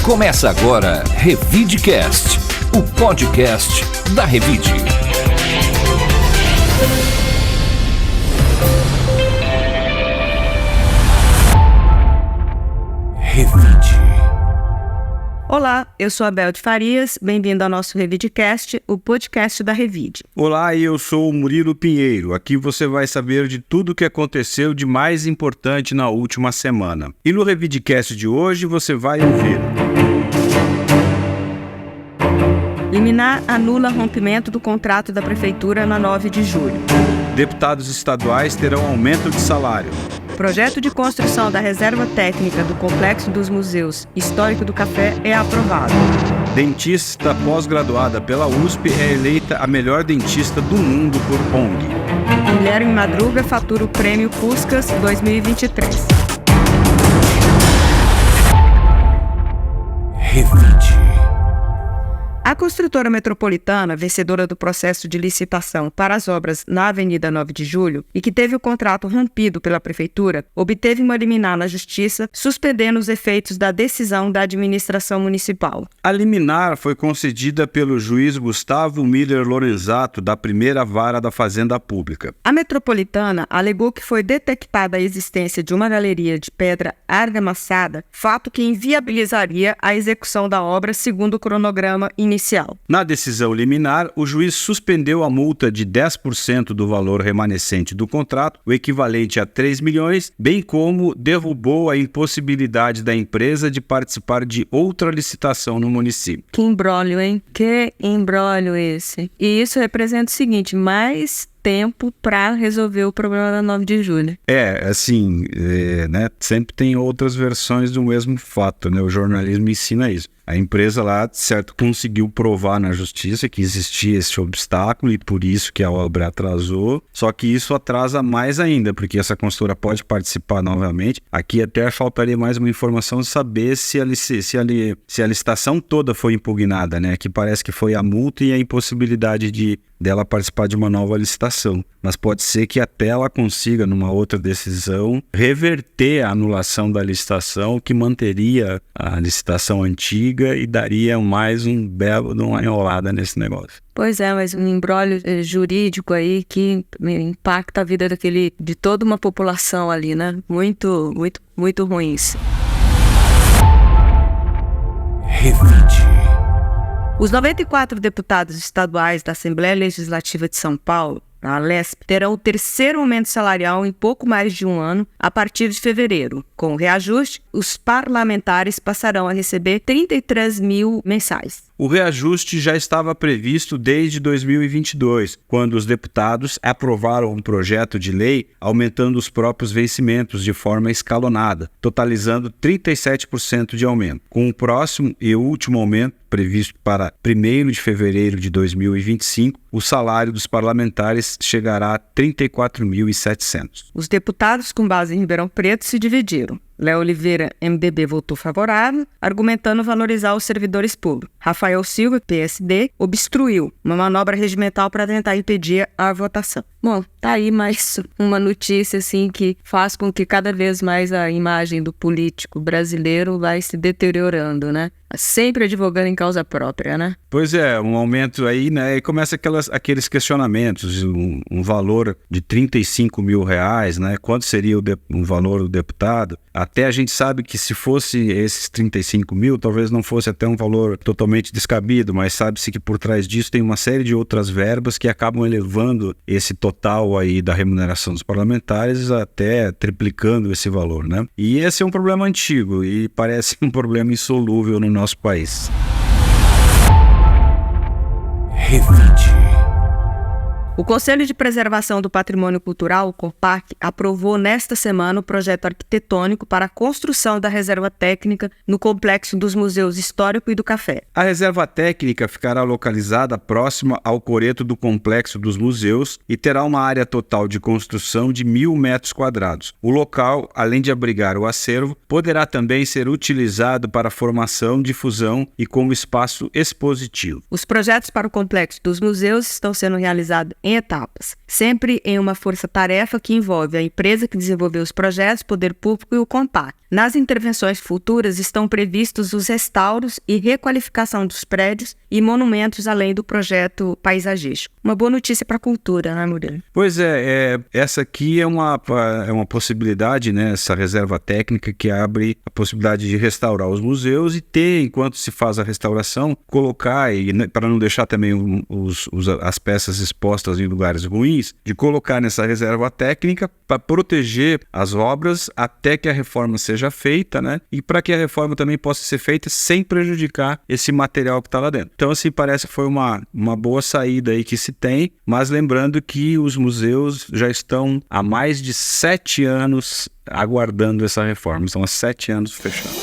Começa agora Revidecast, o podcast da Revide. Revide. Olá, eu sou a Bel de Farias, bem-vindo ao nosso Revidecast, o podcast da Revide. Olá, eu sou o Murilo Pinheiro. Aqui você vai saber de tudo o que aconteceu de mais importante na última semana. E no Revidecast de hoje você vai ouvir: Liminar anula rompimento do contrato da Prefeitura na 9 de julho. Deputados estaduais terão aumento de salário. Projeto de construção da reserva técnica do Complexo dos Museus Histórico do Café é aprovado. Dentista pós-graduada pela USP é eleita a melhor dentista do mundo por ONG. Guilherme Madruga fatura o prêmio Puskás 2023. Revide. A construtora metropolitana, vencedora do processo de licitação para as obras na Avenida 9 de Julho e que teve o contrato rompido pela Prefeitura, obteve uma liminar na Justiça, suspendendo os efeitos da decisão da administração municipal. A liminar foi concedida pelo juiz Gustavo Miller Lorenzato, da primeira vara da Fazenda Pública. A metropolitana alegou que foi detectada a existência de uma galeria de pedra argamassada, fato que inviabilizaria a execução da obra segundo o cronograma inicial. Na decisão liminar, o juiz suspendeu a multa de 10% do valor remanescente do contrato, o equivalente a 3 milhões, bem como derrubou a impossibilidade da empresa de participar de outra licitação no município. Que imbróglio, hein? Que imbróglio esse. E isso representa o seguinte, mais tempo para resolver o problema da 9 de julho. Sempre tem outras versões do mesmo fato, né? O jornalismo ensina isso. A empresa lá, certo, conseguiu provar na justiça que existia esse obstáculo e por isso que a obra atrasou, só que isso atrasa mais ainda, porque essa consultora pode participar novamente. Aqui até faltaria mais uma informação de saber se a licitação toda foi impugnada, né? Que parece que foi a multa e a impossibilidade dela participar de uma nova licitação. Mas pode ser que até ela consiga, numa outra decisão, reverter a anulação da licitação, que manteria a licitação antiga e daria mais um belo de uma enrolada nesse negócio. Pois é, mas um imbróglio jurídico aí que impacta a vida de toda uma população ali, né? Muito, muito, muito ruim isso. Revide. Os 94 deputados estaduais da Assembleia Legislativa de São Paulo, a ALESP, terão o terceiro aumento salarial em pouco mais de um ano, a partir de fevereiro. Com o reajuste, os parlamentares passarão a receber 33 mil mensais. O reajuste já estava previsto desde 2022, quando os deputados aprovaram um projeto de lei aumentando os próprios vencimentos de forma escalonada, totalizando 37% de aumento. Com o próximo e último aumento, previsto para 1º de fevereiro de 2025, o salário dos parlamentares chegará a 34.700. Os deputados com base em Ribeirão Preto se dividiram. Léo Oliveira, MDB, votou favorável, argumentando valorizar os servidores públicos. Rafael Silva, PSD, obstruiu uma manobra regimental para tentar impedir a votação. Bom, tá aí mais uma notícia assim, que faz com que cada vez mais a imagem do político brasileiro vai se deteriorando, né? Sempre advogando em causa própria, né? Pois é, um aumento aí, né? E começa aqueles questionamentos, um valor de 35 mil reais, né? Quanto seria o valor do deputado? Até a gente sabe que se fosse esses 35 mil, talvez não fosse até um valor totalmente descabido, mas sabe-se que por trás disso tem uma série de outras verbas que acabam elevando esse total aí da remuneração dos parlamentares até triplicando esse valor, né? E esse é um problema antigo e parece um problema insolúvel no nosso país. Revide. O Conselho de Preservação do Patrimônio Cultural, o CONPAC, aprovou nesta semana o projeto arquitetônico para a construção da reserva técnica no Complexo dos Museus Histórico e do Café. A reserva técnica ficará localizada próxima ao coreto do Complexo dos Museus e terá uma área total de construção de 1.000 metros quadrados. O local, além de abrigar o acervo, poderá também ser utilizado para formação, difusão e como espaço expositivo. Os projetos para o Complexo dos Museus estão sendo realizados em etapas, sempre em uma força-tarefa que envolve a empresa que desenvolveu os projetos, o poder público e o CONPAC. Nas intervenções futuras estão previstos os restauros e requalificação dos prédios e monumentos, além do projeto paisagístico. Uma boa notícia para a cultura, né, Murilo? Pois essa aqui é uma possibilidade, né, essa reserva técnica que abre a possibilidade de restaurar os museus e ter, enquanto se faz a restauração, colocar, para não deixar também as peças expostas em lugares ruins, de colocar nessa reserva técnica para proteger as obras até que a reforma seja feita, né? E para que a reforma também possa ser feita sem prejudicar esse material que está lá dentro. Então, assim, parece que foi uma boa saída aí que se tem, mas lembrando que os museus já estão há mais de 7 anos aguardando essa reforma. Estão há 7 anos fechando.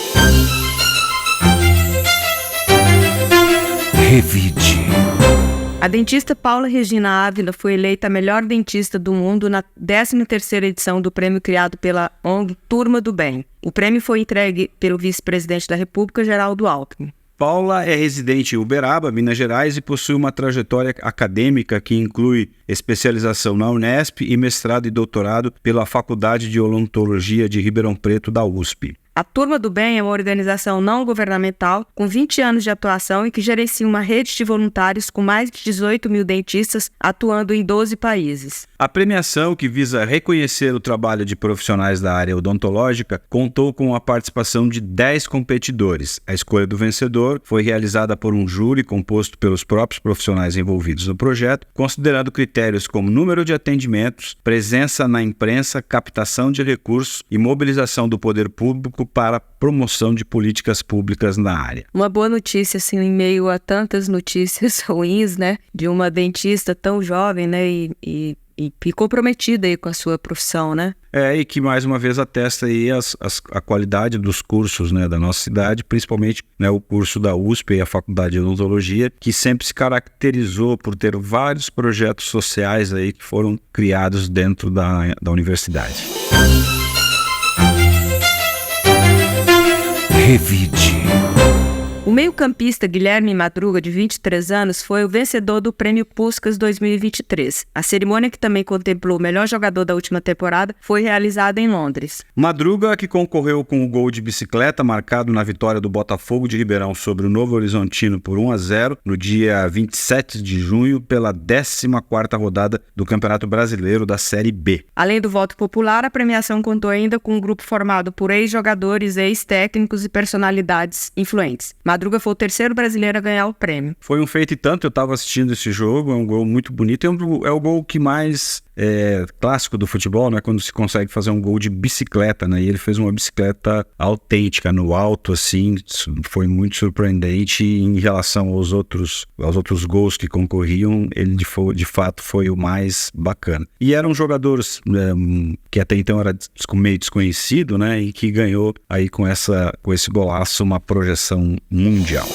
Revide. A dentista Paula Regina Ávila foi eleita a melhor dentista do mundo na 13ª edição do prêmio criado pela ONG Turma do Bem. O prêmio foi entregue pelo vice-presidente da República, Geraldo Alckmin. Paula é residente em Uberaba, Minas Gerais, e possui uma trajetória acadêmica que inclui especialização na Unesp e mestrado e doutorado pela Faculdade de Odontologia de Ribeirão Preto, da USP. A Turma do Bem é uma organização não governamental com 20 anos de atuação e que gerencia uma rede de voluntários com mais de 18 mil dentistas atuando em 12 países. A premiação, que visa reconhecer o trabalho de profissionais da área odontológica, contou com a participação de 10 competidores. A escolha do vencedor foi realizada por um júri composto pelos próprios profissionais envolvidos no projeto, considerando critérios como número de atendimentos, presença na imprensa, captação de recursos e mobilização do poder público para a promoção de políticas públicas na área. Uma boa notícia, assim, em meio a tantas notícias ruins, né, de uma dentista tão jovem, né, e comprometida aí com a sua profissão, né? E que mais uma vez atesta aí a qualidade dos cursos, né, da nossa cidade, principalmente, né, o curso da USP e a Faculdade de Odontologia, que sempre se caracterizou por ter vários projetos sociais aí que foram criados dentro da universidade. Revide. O meio-campista Guilherme Madruga, de 23 anos, foi o vencedor do Prêmio Puskás 2023. A cerimônia, que também contemplou o melhor jogador da última temporada, foi realizada em Londres. Madruga, que concorreu com o gol de bicicleta marcado na vitória do Botafogo de Ribeirão sobre o Novo Horizontino por 1-0 no dia 27 de junho pela 14ª rodada do Campeonato Brasileiro da Série B. Além do voto popular, a premiação contou ainda com um grupo formado por ex-jogadores, ex-técnicos e personalidades influentes. Madruga foi o terceiro brasileiro a ganhar o prêmio. Foi um feito e tanto, eu estava assistindo esse jogo, é um gol muito bonito, é o gol que mais clássico do futebol, né? Quando se consegue fazer um gol de bicicleta, né? E ele fez uma bicicleta autêntica, no alto, assim, foi muito surpreendente em relação aos outros gols que concorriam, ele de fato foi o mais bacana. E eram jogadores que até então era meio desconhecido, né? E que ganhou aí com esse golaço uma projeção mundial.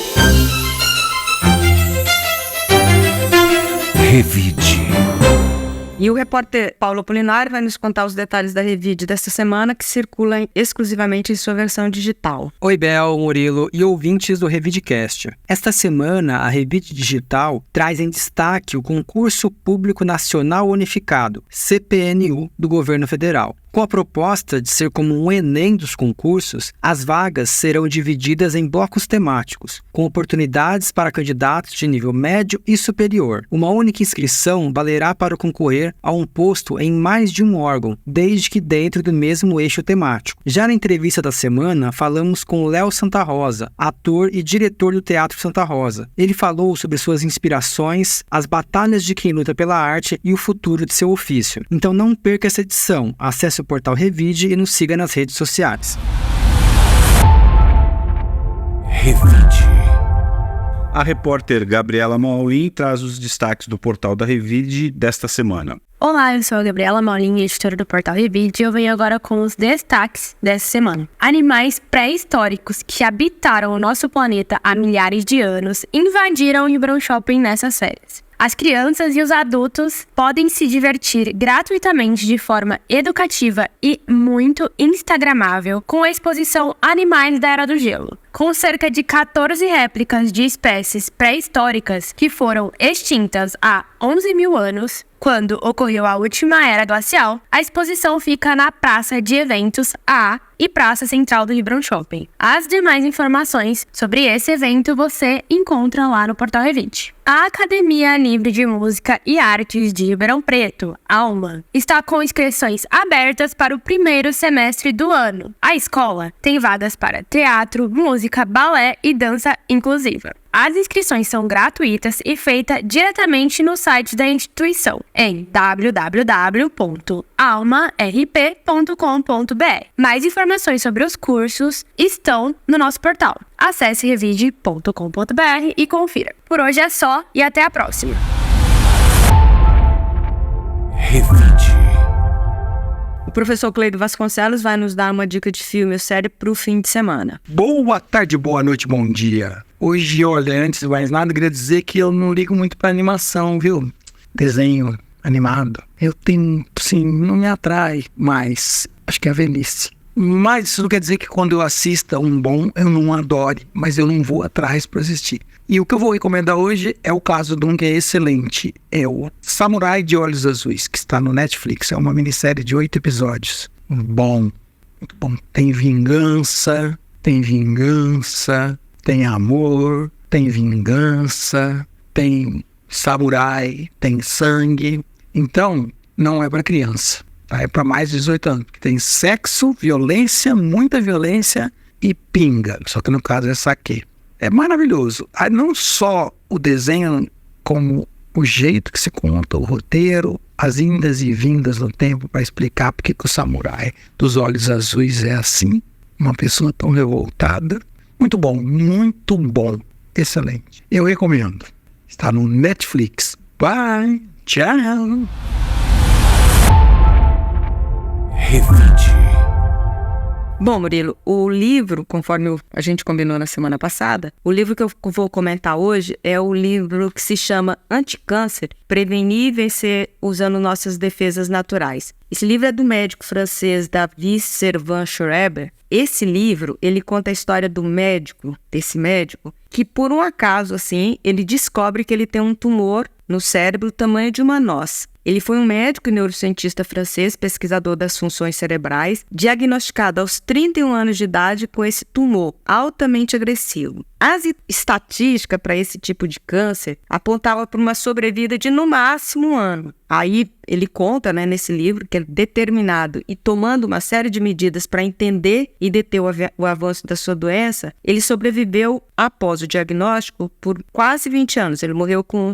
Revide. E o repórter Paulo Apolinário vai nos contar os detalhes da Revide desta semana, que circula exclusivamente em sua versão digital. Oi, Bel, Murilo e ouvintes do Revidecast. Esta semana, a Revide Digital traz em destaque o Concurso Público Nacional Unificado, CPNU, do Governo Federal. Com a proposta de ser como um Enem dos concursos, as vagas serão divididas em blocos temáticos, com oportunidades para candidatos de nível médio e superior. Uma única inscrição valerá para concorrer a um posto em mais de um órgão, desde que dentro do mesmo eixo temático. Já na entrevista da semana, falamos com Léo Santa Rosa, ator e diretor do Teatro Santa Rosa. Ele falou sobre suas inspirações, as batalhas de quem luta pela arte e o futuro de seu ofício. Então não perca essa edição. Acesse o portal Revide e nos siga nas redes sociais. Revide. A repórter Gabriela Maulin traz os destaques do portal da Revide desta semana. Olá, eu sou a Gabriela Maulin, editora do portal Revide, e eu venho agora com os destaques dessa semana. Animais pré-históricos que habitaram o nosso planeta há milhares de anos invadiram o Ribeirão Shopping nessas férias. As crianças e os adultos podem se divertir gratuitamente de forma educativa e muito instagramável com a exposição Animais da Era do Gelo. Com cerca de 14 réplicas de espécies pré-históricas que foram extintas há 11 mil anos, quando ocorreu a última era glacial, a exposição fica na Praça de Eventos A e Praça Central do Ribeirão Shopping. As demais informações sobre esse evento você encontra lá no Portal Revide. A Academia Livre de Música e Artes de Ribeirão Preto, ALMA, está com inscrições abertas para o primeiro semestre do ano. A escola tem vagas para teatro, música, balé e dança inclusiva. As inscrições são gratuitas e feitas diretamente no site da instituição, em www.almarp.com.br. Mais informações sobre os cursos estão no nosso portal. Acesse revide.com.br e confira. Por hoje é só e até a próxima. Revide. O professor Cleido Vasconcelos vai nos dar uma dica de filme ou série para o fim de semana. Boa tarde, boa noite, bom dia. Hoje, olha, antes de mais nada, eu queria dizer que eu não ligo muito pra animação, viu? Desenho animado. Eu tenho, sim, não me atrai mais. Acho que é a velhice. Mas isso não quer dizer que quando eu assista um bom, eu não adore, mas eu não vou atrás pra assistir. E o que eu vou recomendar hoje é o caso de um que é excelente. É o Samurai de Olhos Azuis, que está no Netflix. É uma minissérie de 8 episódios. Bom, muito bom. Tem vingança, tem amor, tem vingança, tem samurai, tem sangue. Então, não é para criança, tá? É para mais de 18 anos. Tem sexo, violência, muita violência e pinga. Só que no caso é saquê. É maravilhoso. Aí não só o desenho, como o jeito que se conta, o roteiro, as indas e vindas no tempo para explicar porque que o samurai dos olhos azuis é assim. Uma pessoa tão revoltada. Muito bom, excelente. Eu recomendo. Está no Netflix. Bye, tchau. Revide. Bom, Murilo, o livro, conforme a gente combinou na semana passada, o livro que eu vou comentar hoje é o livro que se chama Anticâncer, Prevenir e Vencer usando Nossas Defesas Naturais. Esse livro é do médico francês David Servan-Schreiber. Esse livro, ele conta a história desse médico, que por um acaso, assim, ele descobre que ele tem um tumor no cérebro do tamanho de uma noz. Ele foi um médico e neurocientista francês, pesquisador das funções cerebrais, diagnosticado aos 31 anos de idade com esse tumor altamente agressivo. As estatísticas para esse tipo de câncer apontavam para uma sobrevida de no máximo 1 ano. Aí ele conta, nesse livro, que é determinado e tomando uma série de medidas para entender e deter o avanço da sua doença, ele sobreviveu após o diagnóstico por quase 20 anos. Ele morreu com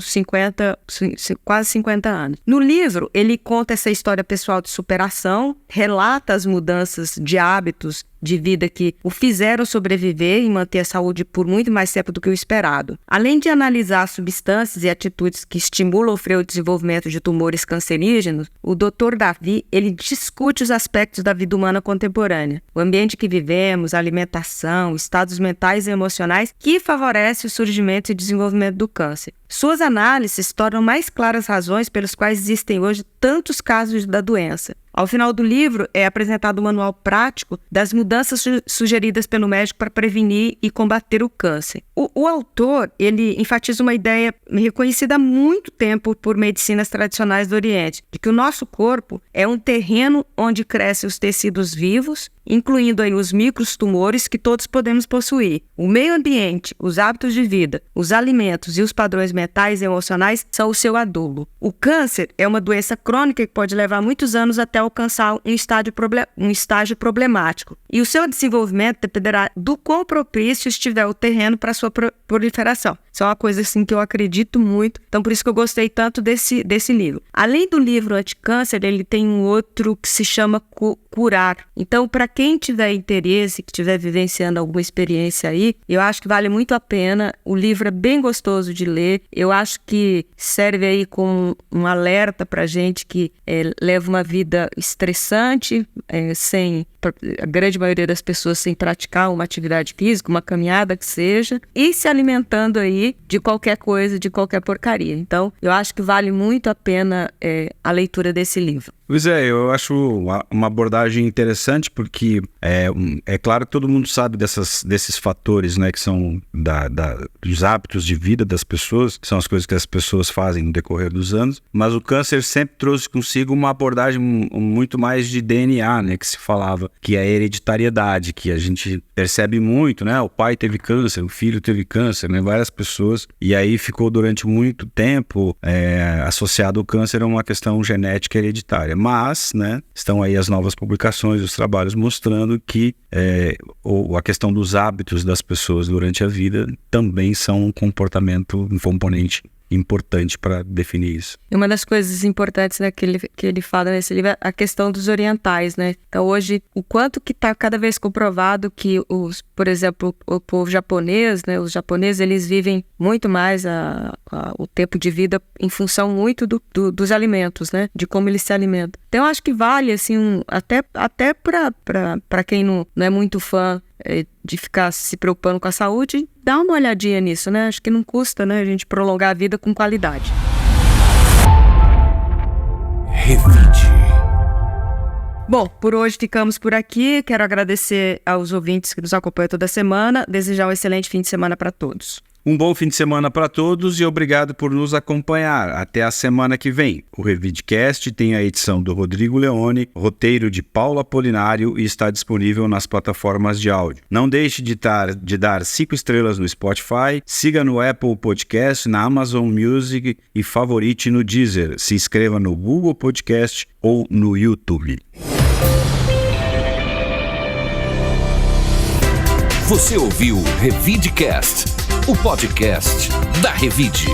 quase 50 anos. No livro, ele conta essa história pessoal de superação, relata as mudanças de hábitos de vida que o fizeram sobreviver e manter a saúde por muito mais tempo do que o esperado. Além de analisar substâncias e atitudes que estimulam ou freiam o desenvolvimento de tumores cancerígenos, o Dr. Davi, ele discute os aspectos da vida humana contemporânea, o ambiente que vivemos, a alimentação, estados mentais e emocionais que favorecem o surgimento e desenvolvimento do câncer. Suas análises tornam mais claras as razões pelas quais existem hoje tantos casos da doença. Ao final do livro, é apresentado um manual prático das mudanças sugeridas pelo médico para prevenir e combater o câncer. O autor, ele enfatiza uma ideia reconhecida há muito tempo por medicinas tradicionais do Oriente, de que o nosso corpo é um terreno onde crescem os tecidos vivos, incluindo aí os microtumores que todos podemos possuir. O meio ambiente, os hábitos de vida, os alimentos e os padrões mentais e emocionais são o seu adubo. O câncer é uma doença crônica que pode levar muitos anos até alcançar um estágio problemático. E o seu desenvolvimento dependerá do quão propício estiver o terreno para sua proliferação. Isso é uma coisa assim que eu acredito muito, então por isso que eu gostei tanto desse livro. Além do livro Anticâncer, ele tem um outro que se chama Curar. Então, para quem tiver interesse, que estiver vivenciando alguma experiência aí, eu acho que vale muito a pena. O livro é bem gostoso de ler. Eu acho que serve aí como um alerta para gente que leva uma vida estressante, a grande maioria das pessoas sem praticar uma atividade física, uma caminhada que seja, e se alimentando aí de qualquer coisa, de qualquer porcaria. Então, eu acho que vale muito a pena a leitura desse livro. Pois é, eu acho uma abordagem interessante porque é claro que todo mundo sabe desses fatores, né, que são dos hábitos de vida das pessoas, que são as coisas que as pessoas fazem no decorrer dos anos, mas o câncer sempre trouxe consigo uma abordagem muito mais de DNA, né, que se falava, que é a hereditariedade, que a gente percebe muito, né, o pai teve câncer, o filho teve câncer, né, várias pessoas, e aí ficou durante muito tempo associado ao câncer a uma questão genética hereditária. Mas, né, estão aí as novas publicações, os trabalhos mostrando que a questão dos hábitos das pessoas durante a vida também são um componente importante para definir isso. E uma das coisas importantes, né, que ele fala nesse livro é a questão dos orientais, né? Então hoje, o quanto que está cada vez comprovado que por exemplo, o povo japonês, né, os japoneses, eles vivem muito mais o tempo de vida em função muito dos alimentos, né? De como eles se alimentam. Então eu acho que vale, assim, até para quem não é muito fã de ficar se preocupando com a saúde, dá uma olhadinha nisso, né? Acho que não custa, né, a gente prolongar a vida com qualidade. Revide. Bom, por hoje ficamos por aqui. Quero agradecer aos ouvintes que nos acompanham toda semana. Desejar um excelente fim de semana para todos. Um bom fim de semana para todos e obrigado por nos acompanhar. Até a semana que vem. O Revidecast tem a edição do Rodrigo Leone, roteiro de Paulo Apolinário e está disponível nas plataformas de áudio. Não deixe de dar 5 estrelas no Spotify, siga no Apple Podcast, na Amazon Music e favorite no Deezer. Se inscreva no Google Podcast ou no YouTube. Você ouviu Revidecast, o podcast da Revide.